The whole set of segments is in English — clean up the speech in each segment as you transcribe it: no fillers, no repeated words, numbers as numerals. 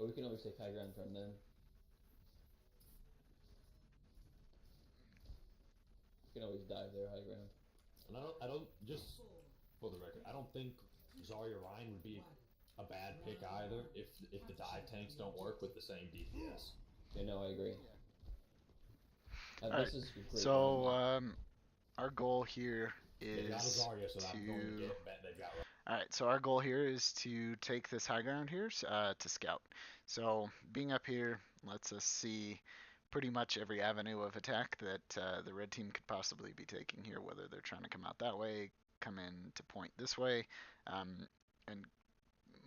Or we can always take high ground from them. We can always dive their high ground. And I don't just for the record, I don't think Zarya Ryan would be a bad pick either if the dive tanks don't work with the same DPS. Yeah, no, I agree. This is great. So our goal here is Zarya, so I'm going to get bet they've got. All right, so our goal here is to take this high ground here to scout. So being up here lets us see pretty much every avenue of attack that the red team could possibly be taking here, whether they're trying to come out that way, come in to point this way, and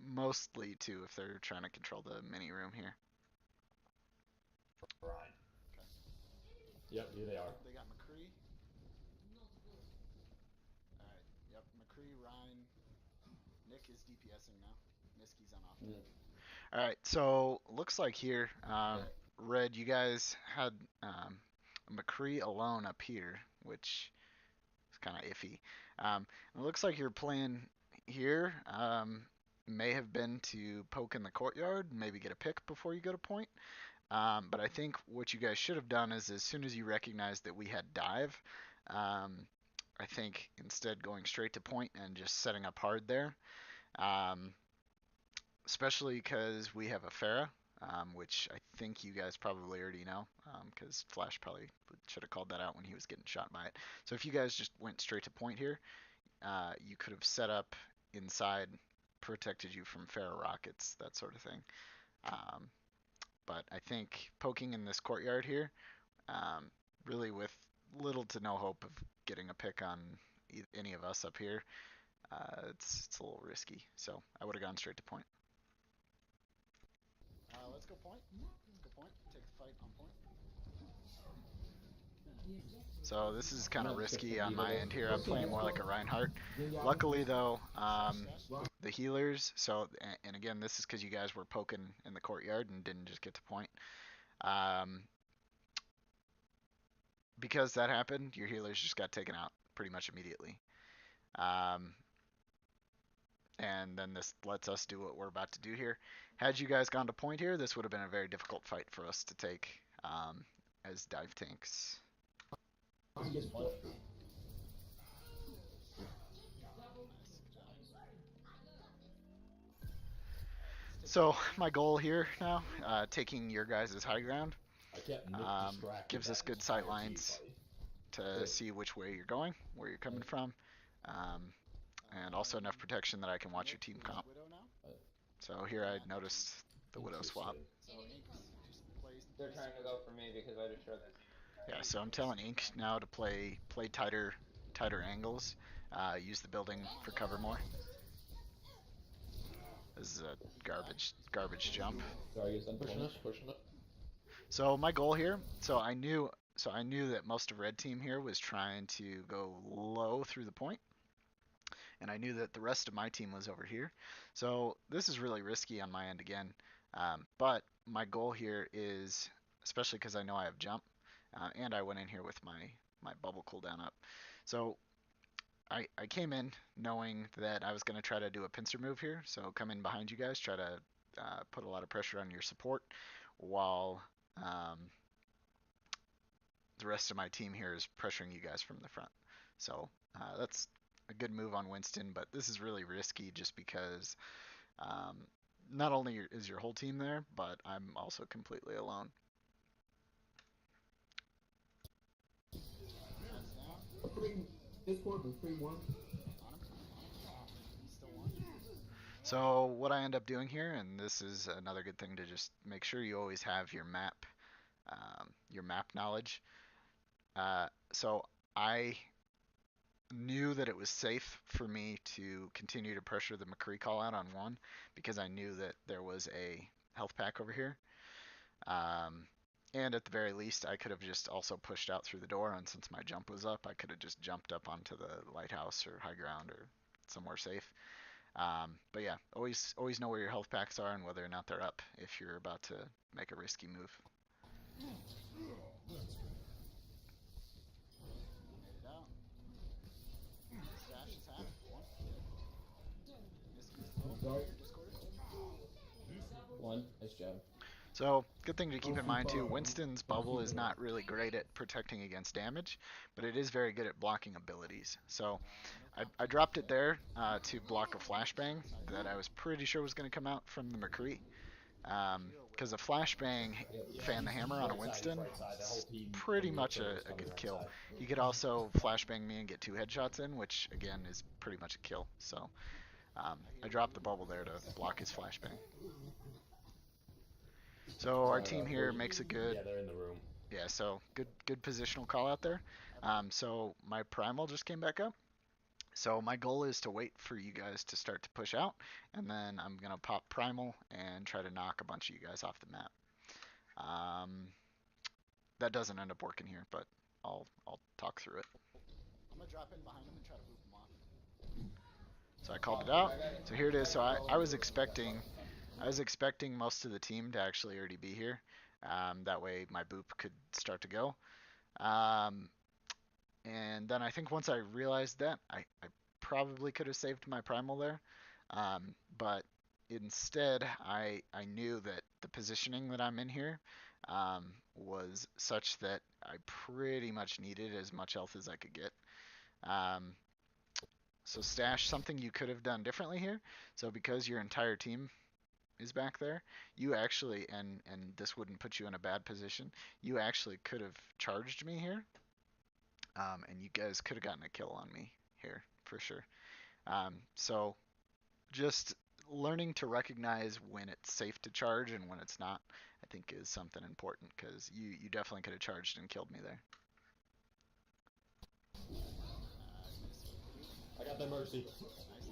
mostly too if they're trying to control the mini room here. Right. Okay. Yep, here they are. They got McCree. All right. Yep, McCree, Ryan. Nick is DPSing now. Miski's on off. Yeah. All right, so looks like here, Red, you guys had McCree alone up here, which is kind of iffy. It looks like your plan here may have been to poke in the courtyard, maybe get a pick before you go to point. But I think what you guys should have done is as soon as you recognized that we had dive, I think instead going straight to point and just setting up hard there. Especially because we have a Pharah, which I think you guys probably already know, because Flash probably should have called that out when he was getting shot by it. So if you guys just went straight to point here, you could have set up inside, protected you from Pharah rockets, that sort of thing. But I think poking in this courtyard here, really with little to no hope of getting a pick on any of us up here, it's a little risky. So I would have gone straight to point. Let's go point. Let's go point. Take the fight on point. So this is kind of risky on my end here. I'm playing more like a Reinhardt. Luckily though, the healers, so, and again, this is because you guys were poking in the courtyard and didn't just get to point. Because that happened, your healers just got taken out pretty much immediately. And then this lets us do what we're about to do here. Had you guys gone to point here, this would have been a very difficult fight for us to take as dive tanks. So my goal here now, taking your guys' high ground, gives us good sight lines to see which way you're going, where you're coming from. And also enough protection that I can watch your team comp. So here I noticed the Widow swap. They're trying to go for me because I just showed this. Yeah, so I'm telling Ink now to play tighter angles, use the building for cover more. This is a garbage jump. Pushing up. So my goal here, so I knew that most of red team here was trying to go low through the point. And I knew that the rest of my team was over here. So this is really risky on my end again. But my goal here is, especially because I know I have jump, and I went in here with my bubble cooldown up. So I came in knowing that I was going to try to do a pincer move here. So come in behind you guys, try to put a lot of pressure on your support while the rest of my team here is pressuring you guys from the front. So that's a good move on Winston, but this is really risky just because not only is your whole team there, but I'm also completely alone. So what I end up doing here, and this is another good thing to just make sure you always have your map knowledge. So I knew that it was safe for me to continue to pressure the McCree call out on one because I knew that there was a health pack over here. And at the very least, I could have just also pushed out through the door, and since my jump was up, I could have just jumped up onto the lighthouse or high ground or somewhere safe. But yeah, always know where your health packs are and whether or not they're up if you're about to make a risky move. One. Nice job. So, good thing to keep in mind too, Winston's bubble is not really great at protecting against damage, but it is very good at blocking abilities. So, I dropped it there to block a flashbang that I was pretty sure was going to come out from the McCree. Because a flashbang fan the hammer on a Winston is pretty much a good kill. He could also flashbang me and get 2 headshots in, which again is pretty much a kill. So I dropped the bubble there to block his flashbang. So our team here makes a good, Yeah, they're in the room. yeah, so good positional call out there. So my primal just came back up. So my goal is to wait for you guys to start to push out, and then I'm gonna pop primal and try to knock a bunch of you guys off the map. That doesn't end up working here, but I'll talk through it. I'm gonna drop in behind him and try to boop him off. So I called it out. So here it is. So I was expecting most of the team to actually already be here. That way my boop could start to go. And then I think once I realized that, I probably could have saved my primal there. But instead, I knew that the positioning that I'm in here was such that I pretty much needed as much health as I could get. So Stash, something you could have done differently here. So because your entire team is back there, you actually, and this wouldn't put you in a bad position, you actually could have charged me here. And you guys could have gotten a kill on me here for sure. So just learning to recognize when it's safe to charge and when it's not, I think is something important, because you definitely could have charged and killed me there. I got the mercy. Nice.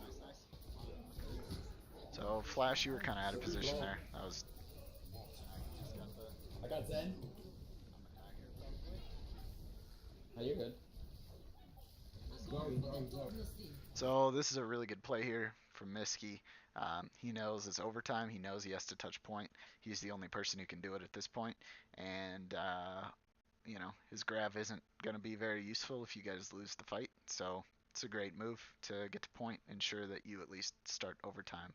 So Flash, you were kind of out of position there. That was. I got Zen. Oh, you're good. So this is a really good play here from Miski. He knows it's overtime. He knows he has to touch point. He's the only person who can do it at this point. And, you know, his grav isn't going to be very useful if you guys lose the fight. So it's a great move to get to point, ensure that you at least start overtime.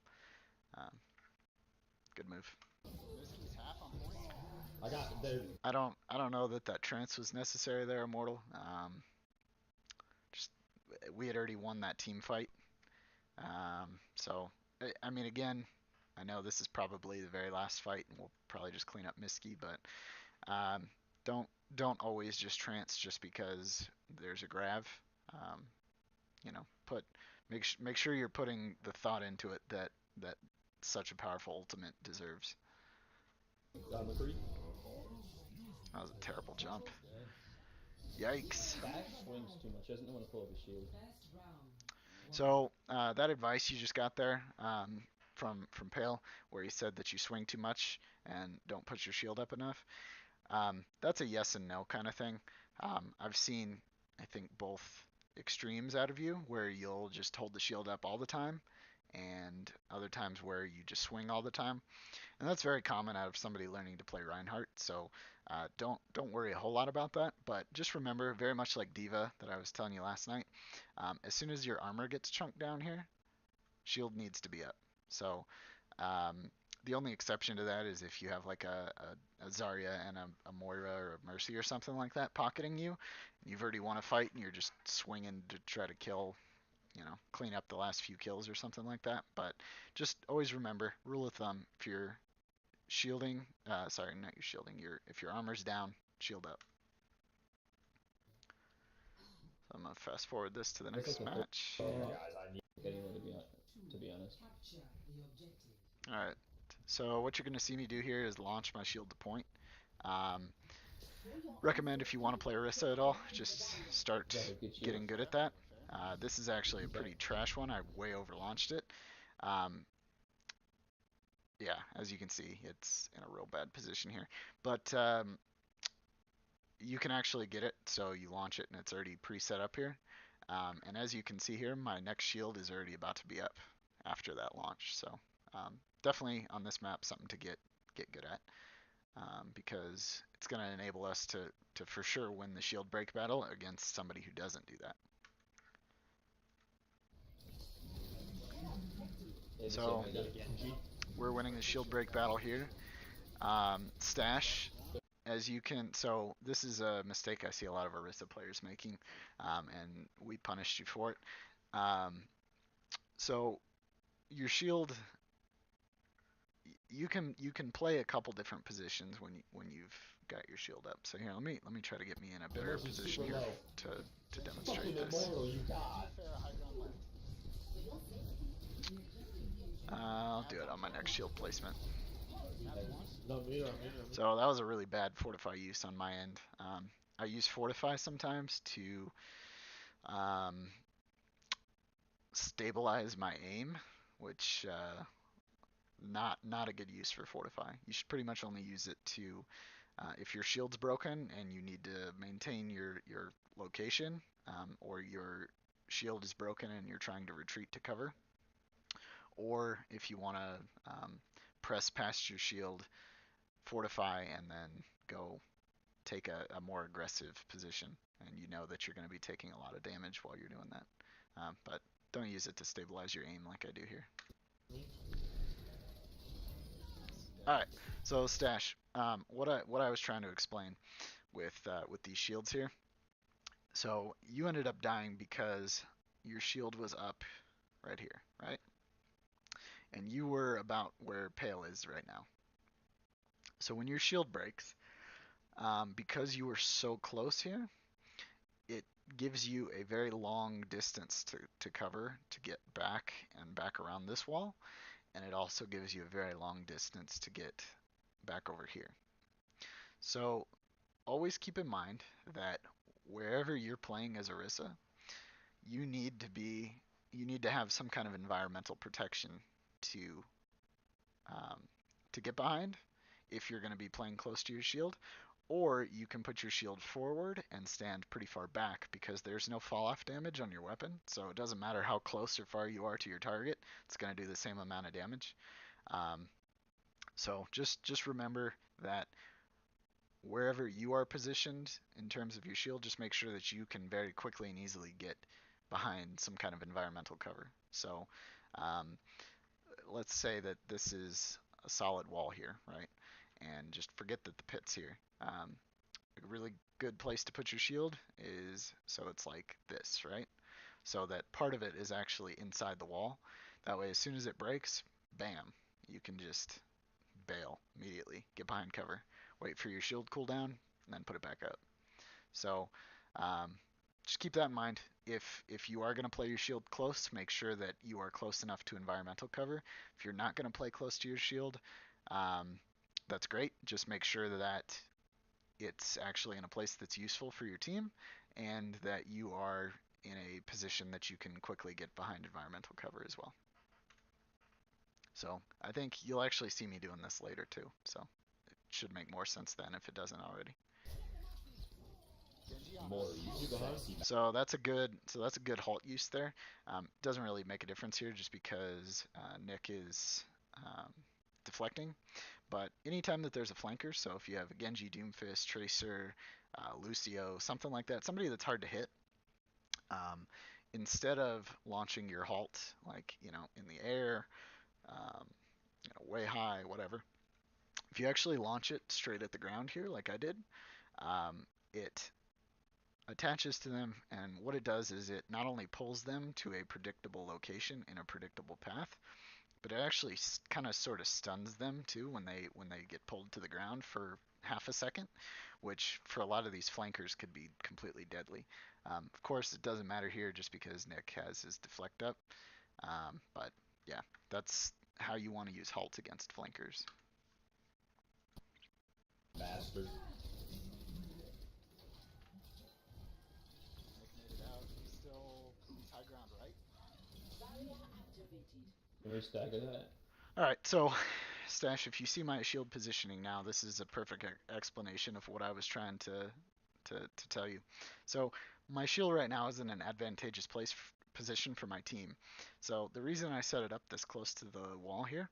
Good move. I got there. I don't know that trance was necessary there, Immortal. Just we had already won that team fight. So I mean, again, I know this is probably the very last fight, and we'll probably just clean up Miski, but don't always just trance just because there's a grav. You know, make sure you're putting the thought into it that such a powerful ultimate deserves. McCree. That was a terrible jump. Yikes. Stash swings too much. Doesn't want to pull up his shield. So that advice you just got there from Pale, where he said that you swing too much and don't put your shield up enough, that's a yes and no kind of thing. I've seen, I think, both extremes out of you, where you'll just hold the shield up all the time, and other times where you just swing all the time. And that's very common out of somebody learning to play Reinhardt. So don't worry a whole lot about that. But just remember, very much like D.Va that I was telling you last night, as soon as your armor gets chunked down here, shield needs to be up. So the only exception to that is if you have like a Zarya and a Moira or a Mercy or something like that pocketing you, and you've already won a fight and you're just swinging to try to kill, you know, clean up the last few kills or something like that. But just always remember, rule of thumb, if you're shielding, sorry, not your shielding, if your armor's down, shield up. So I'm gonna fast forward this to the next match. Guys, I need anywhere to be honest. Alright, so what you're gonna see me do here is launch my shield to point. Recommend if you want to play Orisa at all, just start getting good at that. This is actually a pretty trash one. I way over launched it. Yeah, as you can see, it's in a real bad position here. But you can actually get it, so you launch it and it's already pre-set up here. And as you can see here, my next shield is already about to be up after that launch. So definitely on this map something to get good at, because it's going to enable us to for sure win the shield break battle against somebody who doesn't do that. So we're winning the shield break battle here. Stash, as you can, so this is a mistake I see a lot of Orisa players making, and we punished you for it. So your shield, you can play a couple different positions when you've got your shield up. So here, let me try to get me in a better position here to demonstrate this. I'll do it on my next shield placement. So that was a really bad fortify use on my end. I use fortify sometimes to stabilize my aim, which not a good use for fortify. You should pretty much only use it to if your shield's broken and you need to maintain your location, or your shield is broken and you're trying to retreat to cover, or if you want to press past your shield, fortify, and then go take a more aggressive position, and you know that you're going to be taking a lot of damage while you're doing that. But don't use it to stabilize your aim like I do here. Alright, so Stash, what I was trying to explain with these shields here. So you ended up dying because your shield was up right here, right? And you were about where Pale is right now. So when your shield breaks, because you were so close here, it gives you a very long distance to cover to get back and back around this wall, and it also gives you a very long distance to get back over here. So always keep in mind that wherever you're playing as Orisa, you need to have some kind of environmental protection to get behind if you're going to be playing close to your shield, or you can put your shield forward and stand pretty far back because there's no fall off damage on your weapon, so it doesn't matter how close or far you are to your target, it's going to do the same amount of damage. So just remember that wherever you are positioned in terms of your shield, just make sure that you can very quickly and easily get behind some kind of environmental cover. So let's say that this is a solid wall here, right? And just forget that the pit's here. A really good place to put your shield is so it's like this, right? So that part of it is actually inside the wall. That way, as soon as it breaks, bam, you can just bail immediately, get behind cover, wait for your shield cooldown, and then put it back up. So just keep that in mind. If you are going to play your shield close, make sure that you are close enough to environmental cover. If you're not going to play close to your shield, that's great. Just make sure that it's actually in a place that's useful for your team, and that you are in a position that you can quickly get behind environmental cover as well. So I think you'll actually see me doing this later too, so it should make more sense then if it doesn't already. So that's a good halt use there. Doesn't really make a difference here just because Nick is deflecting. But anytime that there's a flanker, so if you have a Genji, Doomfist, Tracer, Lucio, something like that, somebody that's hard to hit, instead of launching your halt like in the air, way high, whatever, if you actually launch it straight at the ground here, like I did, it attaches to them, and what it does is it not only pulls them to a predictable location in a predictable path, but it actually kind of sort of stuns them too when they get pulled to the ground for half a second, which for a lot of these flankers could be completely deadly. Of course, it doesn't matter here just because Nick has his deflect up, but yeah, that's how you want to use halt against flankers. Bastard. Can we stagger that? Alright, so Stash, if you see my shield positioning now, this is a perfect explanation of what I was trying to tell you. So my shield right now is in an advantageous position for my team. So the reason I set it up this close to the wall here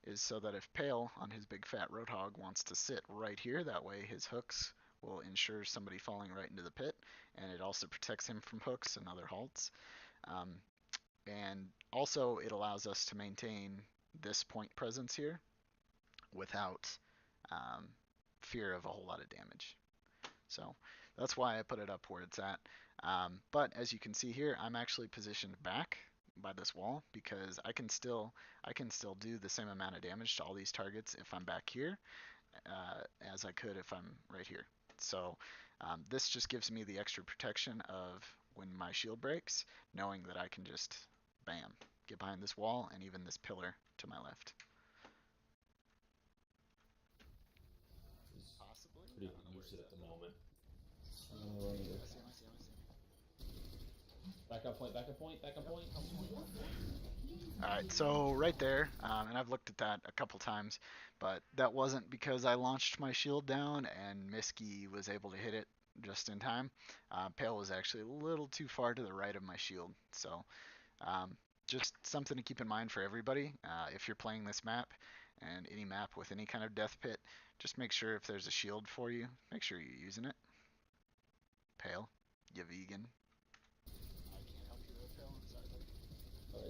is so that if Pale on his big fat Roadhog wants to sit right here, that way his hooks will ensure somebody falling right into the pit, and it also protects him from hooks and other halts. And also it allows us to maintain this point presence here without fear of a whole lot of damage. So that's why I put it up where it's at. But as you can see here, I'm actually positioned back by this wall because I can still do the same amount of damage to all these targets if I'm back here as I could if I'm right here. So this just gives me the extra protection of when my shield breaks, knowing that I can just, bam, get behind this wall and even this pillar to my left. Possibly. Pretty lucid at the moment. Back up point, back up point, back up point. Alright, so right there, and I've looked at that a couple times, but that wasn't because I launched my shield down and Miski was able to hit it just in time. Pale was actually a little too far to the right of my shield, so just something to keep in mind for everybody. If you're playing this map, and any map with any kind of death pit, just make sure if there's a shield for you, make sure you're using it. Pale, you vegan. I can't help you with Pale, I'm sorry, buddy.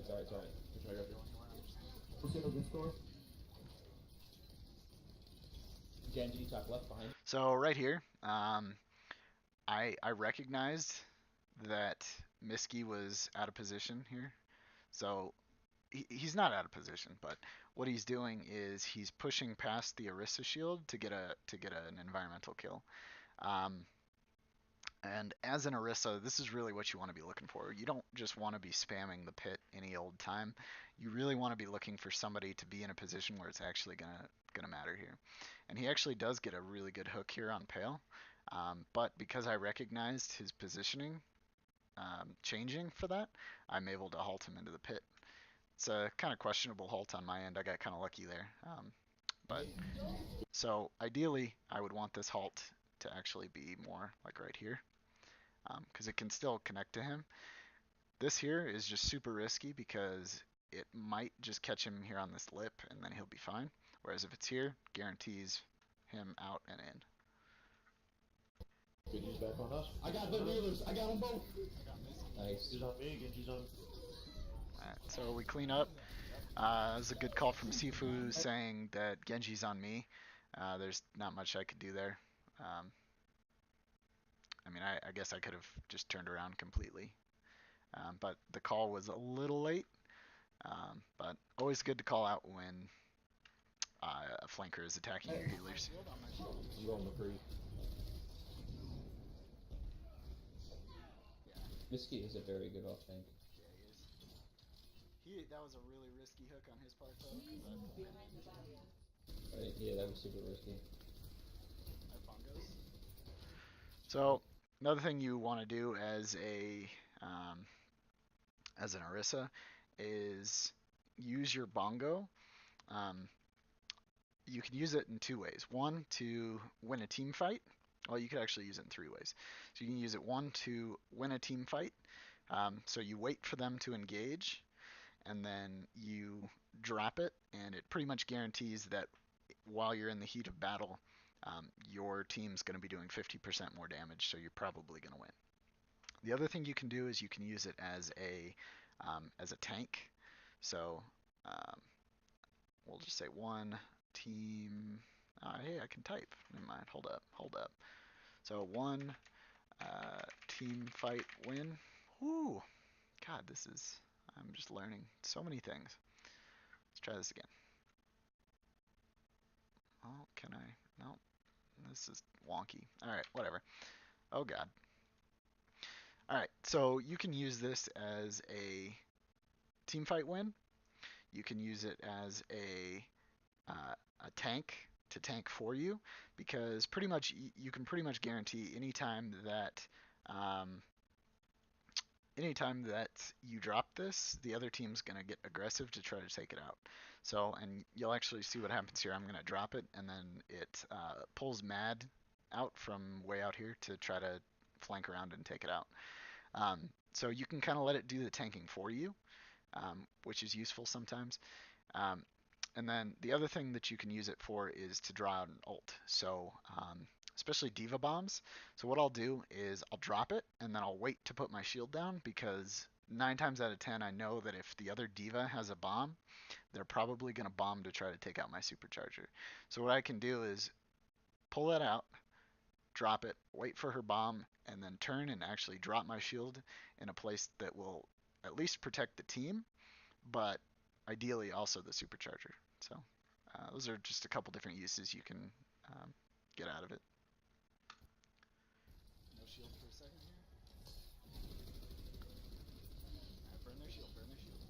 It's alright. Genji, top left behind. So right here, I recognized that Miski was out of position here. So he's not out of position, but what he's doing is he's pushing past the Orisa shield to get an environmental kill. And as an Orisa, this is really what you want to be looking for. You don't just want to be spamming the pit any old time. You really want to be looking for somebody to be in a position where it's actually gonna matter here. And he actually does get a really good hook here on Pale. But because I recognized his positioning changing for that, I'm able to halt him into the pit. It's a kind of questionable halt on my end. I got kind of lucky there. But so ideally, I would want this halt to actually be more like right here, because it can still connect to him. This here is just super risky because it might just catch him here on this lip and then he'll be fine. Whereas if it's here, guarantees him out and in. Genji's back on us. I got the healers. I got them both. Nice. Genji's on me. Genji's on. Alright, so we clean up. That was a good call from Sifu saying that Genji's on me. There's not much I could do there. I mean, I guess I could have just turned around completely. But the call was a little late. But always good to call out when a flanker is attacking your healers. I'm going McCree. Miski is a very good off tank. Yeah, he is. That was a really risky hook on his part, though. Right, yeah, that was super risky. So another thing you want to do as an Orisa is use your bongo. You can use it in two ways. One, to win a team fight. Well, you could actually use it in three ways. So you can use it, one, to win a team fight. So you wait for them to engage, and then you drop it, and it pretty much guarantees that while you're in the heat of battle, your team's going to be doing 50% more damage, so you're probably going to win. The other thing you can do is you can use it as a tank. So we'll just say one team. Hey, I can type. Never mind. Hold up. So one team fight win. Whoo! God, I'm just learning so many things. Let's try this again. Oh, can I? No. This is wonky. Alright, whatever. Oh god. Alright, so you can use this as a team fight win. You can use it as a tank to tank for you, because pretty much you can pretty much guarantee anytime that you drop this, the other team's going to get aggressive to try to take it out. So, and you'll actually see what happens here. I'm going to drop it, and then it pulls Mad out from way out here to try to flank around and take it out. So you can kind of let it do the tanking for you, which is useful sometimes. And then the other thing that you can use it for is to draw out an ult. So especially Diva bombs. So what I'll do is I'll drop it and then I'll wait to put my shield down, because 9 times out of 10, I know that if the other diva has a bomb, they're probably going to bomb to try to take out my supercharger. So what I can do is pull that out, drop it, wait for her bomb, and then turn and actually drop my shield in a place that will at least protect the team, but ideally also the supercharger. So those are just a couple different uses you can get out of it. No shield for a second here. Burn their shield, burn their shield.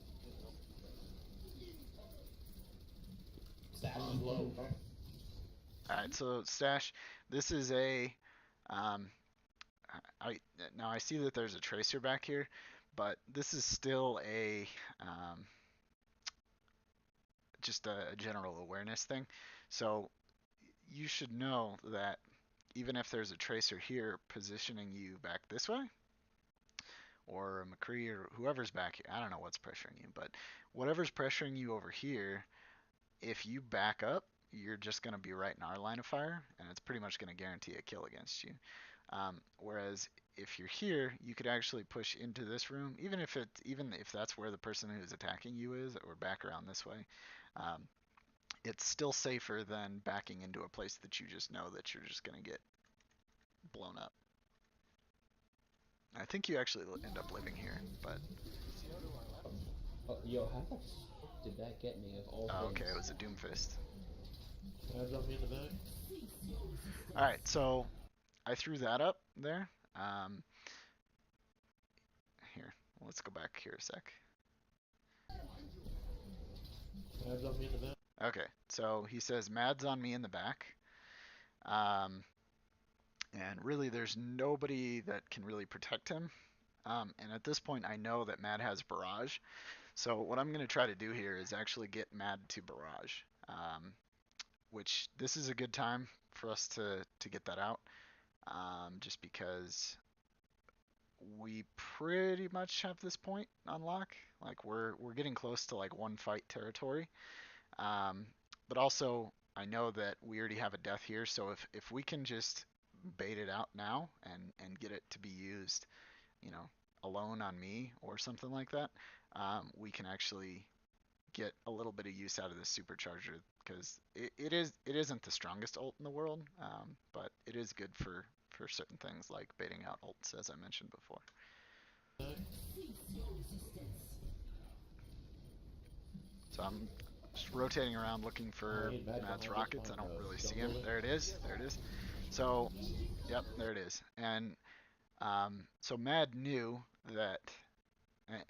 Stash is low. Alright, so Stash, this is a now I see that there's a tracer back here, but this is still a just a general awareness thing. So you should know that even if there's a tracer here positioning you back this way, or a McCree or whoever's back here, I don't know what's pressuring you, but whatever's pressuring you over here, if you back up, you're just going to be right in our line of fire, and it's pretty much going to guarantee a kill against you. Whereas if you're here, you could actually push into this room, even if that's where the person who's attacking you is, or back around this way. It's still safer than backing into a place that you just know that you're just going to get blown up. I think you actually end up living here, but... Oh, yo, how the fuck did that get me of all Oh, things? okay, it was a Doomfist. Can I jump in the back? Alright, so I threw that up there. Here, let's go back here a sec. Can I jump in the back? Okay, so he says Mad's on me in the back. And really there's nobody that can really protect him. And at this point I know that Mad has Barrage. So what I'm going to try to do here is actually get Mad to Barrage. Which this is a good time for us to get that out. Just because we pretty much have this point on lock. Like we're getting close to like one fight territory. But also I know that we already have a death here, so if we can just bait it out now and get it to be used, you know, alone on me or something like that, we can actually get a little bit of use out of this supercharger, because it isn't the strongest ult in the world, but it is good for certain things like baiting out ults, as I mentioned before. So I'm just rotating around looking for Mad's rockets. I don't really see him. There it is. There it is. So, yep, there it is. And so Mad knew that,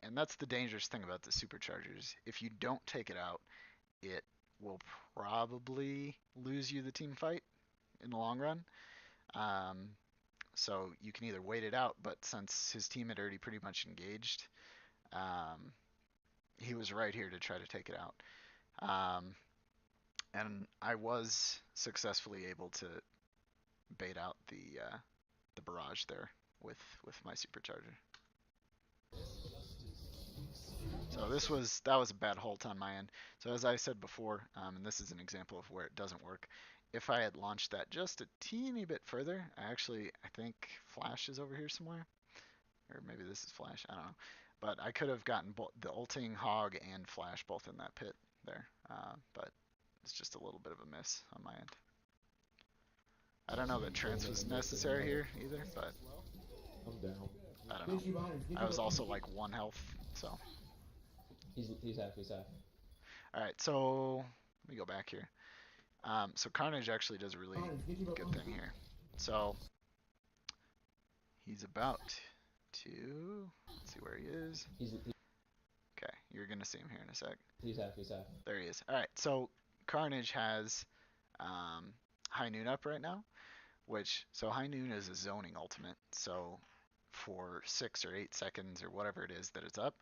and that's the dangerous thing about the superchargers. If you don't take it out, it will probably lose you the team fight in the long run. So you can either wait it out, but since his team had already pretty much engaged, he was right here to try to take it out. And I was successfully able to bait out the barrage there with my supercharger. So that was a bad halt on my end. So as I said before, and this is an example of where it doesn't work. If I had launched that just a teeny bit further, I think Flash is over here somewhere, or maybe this is Flash. I don't know, but I could have gotten the ulting Hog and Flash both in that pit there. But it's just a little bit of a miss on my end. I don't know that trance was necessary here either, but I'm down. I don't know. I was also like 1 health, so. He's half. Alright, so let me go back here. So Carnage actually does a really good thing here. So he's about to, let's see where he is. Okay, you're gonna see him here in a sec. He's half. There he is. Alright, so Carnage has High Noon up right now, so High Noon is a zoning ultimate. So for 6 or 8 seconds or whatever it is that it's up,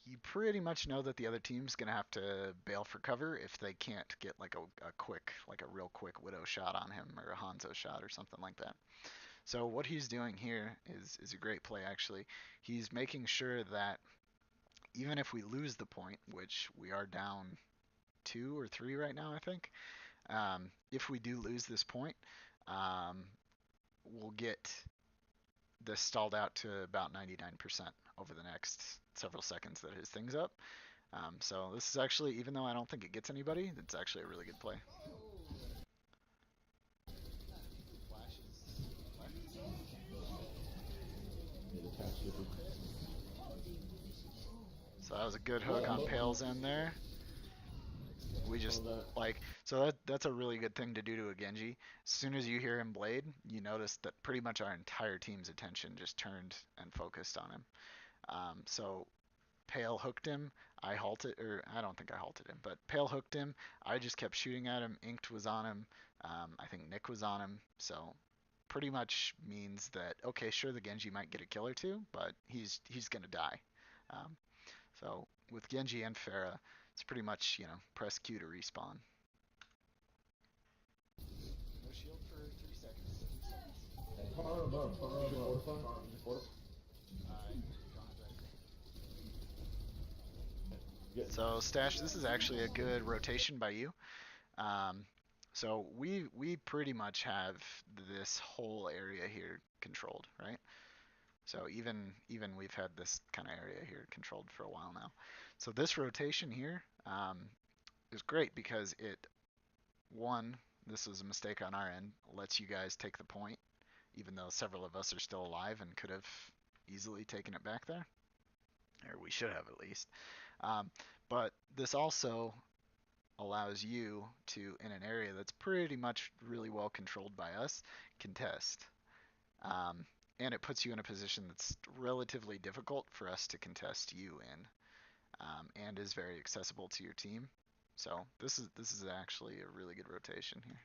you pretty much know that the other team's gonna have to bail for cover if they can't get like a real quick Widow shot on him, or a Hanzo shot or something like that. So what he's doing here is a great play actually. He's making sure that even if we lose the point, which we are down 2 or 3 right now, I think, if we do lose this point, we'll get this stalled out to about 99% over the next several seconds that his thing's up. So this is actually, even though I don't think it gets anybody, it's actually a really good play. So that was a good hook on Pale's end there. We just so that's a really good thing to do to a Genji. As soon as you hear him blade, you notice that pretty much our entire team's attention just turned and focused on him. So Pale hooked him. I halted, or I don't think I halted him, but Pale hooked him. I just kept shooting at him. Inked was on him. I think Nick was on him. So pretty much means that, okay, sure, the Genji might get a kill or two, but he's gonna die. So with Genji and Pharah, it's pretty much, press Q to respawn. No shield for 3 seconds. 2 seconds. So Stash, this is actually a good rotation by you. So we pretty much have this whole area here controlled, right? So even we've had this kind of area here controlled for a while now. So this rotation here is great because this was a mistake on our end, lets you guys take the point, even though several of us are still alive and could have easily taken it back there, or we should have at least. But this also allows you to, in an area that's pretty much really well controlled by us, contest. And it puts you in a position that's relatively difficult for us to contest you in, and is very accessible to your team. So this is actually a really good rotation here.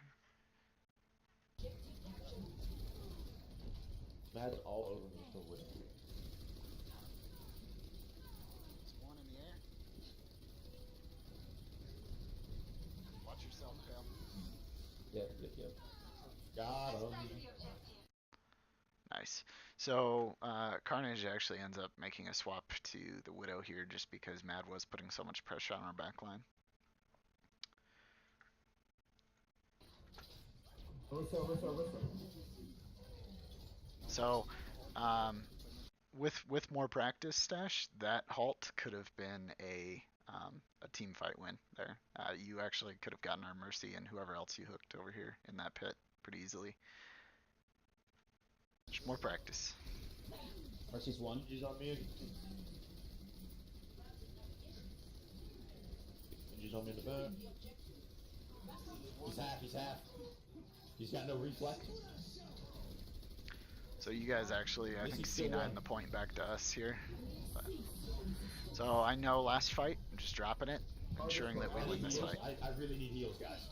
Mad's all over me for Widow. There's one in the air. Watch yourself, Pale. Yep. Got him. Nice. So Carnage actually ends up making a swap to the Widow here just because Mad was putting so much pressure on our backline. So with more practice, Stash, that halt could have been a team fight win there. You actually could have gotten our Mercy and whoever else you hooked over here in that pit pretty easily. Just more practice. Mercy's one. He's on me. He's on me in the back. He's half. He's got no reflex. So you guys actually, I think, C9 the point back to us here. But, so I know last fight, I'm just dropping it, ensuring that we win this fight. I really need heals, guys.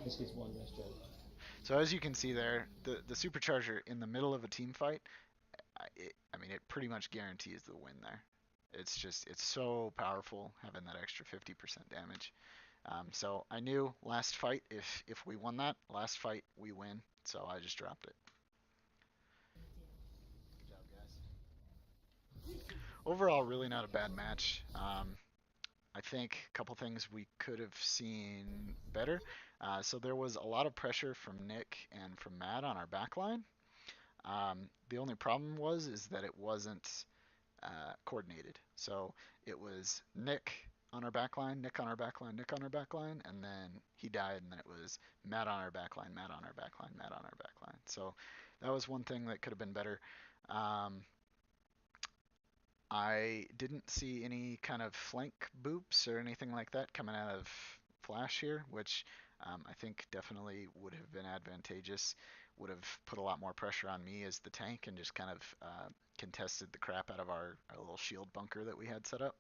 This gets one rest job. So as you can see there, the supercharger in the middle of a team fight, I mean, it pretty much guarantees the win there. It's so powerful having that extra 50% damage. So I knew last fight, if we won that, last fight we win, so I just dropped it. Good job, guys. Overall, really not a bad match. I think a couple things we could have seen better. So there was a lot of pressure from Nick and from Matt on our backline. The only problem is that it wasn't coordinated. So it was Nick on our backline, Nick on our backline, Nick on our backline, and then he died, and then it was Matt on our backline, Matt on our backline, Matt on our backline. So that was one thing that could have been better. I didn't see any kind of flank boops or anything like that coming out of Flash here, which I think definitely would have been advantageous. Would have put a lot more pressure on me as the tank and just kind of contested the crap out of our little shield bunker that we had set up.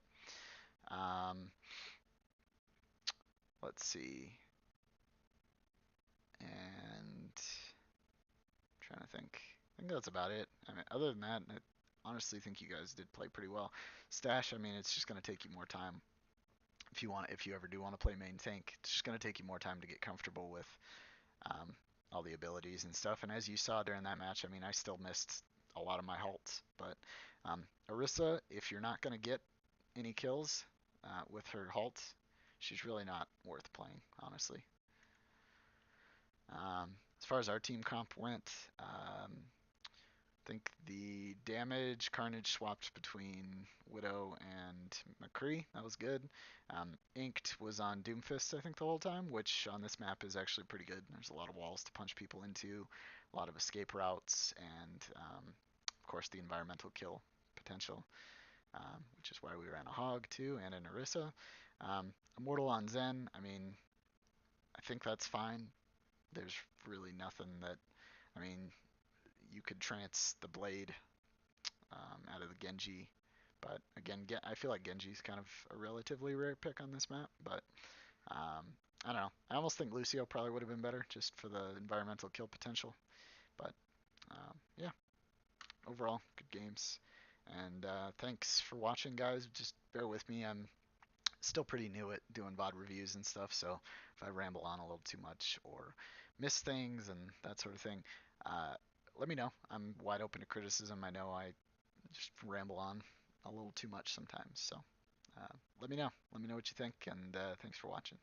Let's see. And I'm trying to think. I think that's about it. I mean, other than that, I honestly think you guys did play pretty well. Stash, I mean, it's just going to take you more time. If you ever do want to play main tank, it's just going to take you more time to get comfortable with all the abilities and stuff. And as you saw during that match, I mean, I still missed a lot of my halts. But Orisa, if you're not going to get any kills with her halt, she's really not worth playing, honestly. As far as our team comp went, think the damage Carnage swapped between Widow and McCree. That was good. Inked was on Doomfist, I think, the whole time, which on this map is actually pretty good. There's a lot of walls to punch people into, a lot of escape routes, and of course the environmental kill potential, which is why we ran a Hog too and an Orisa. Immortal on Zen, I mean, I think that's fine. There's really nothing that, I mean, you could trance the blade out of the Genji, but again, I feel like Genji's kind of a relatively rare pick on this map, but I don't know. I almost think Lucio probably would have been better just for the environmental kill potential, but yeah, overall, good games. And thanks for watching, guys. Just bear with me. I'm still pretty new at doing VOD reviews and stuff, so if I ramble on a little too much or miss things and that sort of thing, let me know. I'm wide open to criticism. I know I just ramble on a little too much sometimes, so let me know. Let me know what you think, and thanks for watching.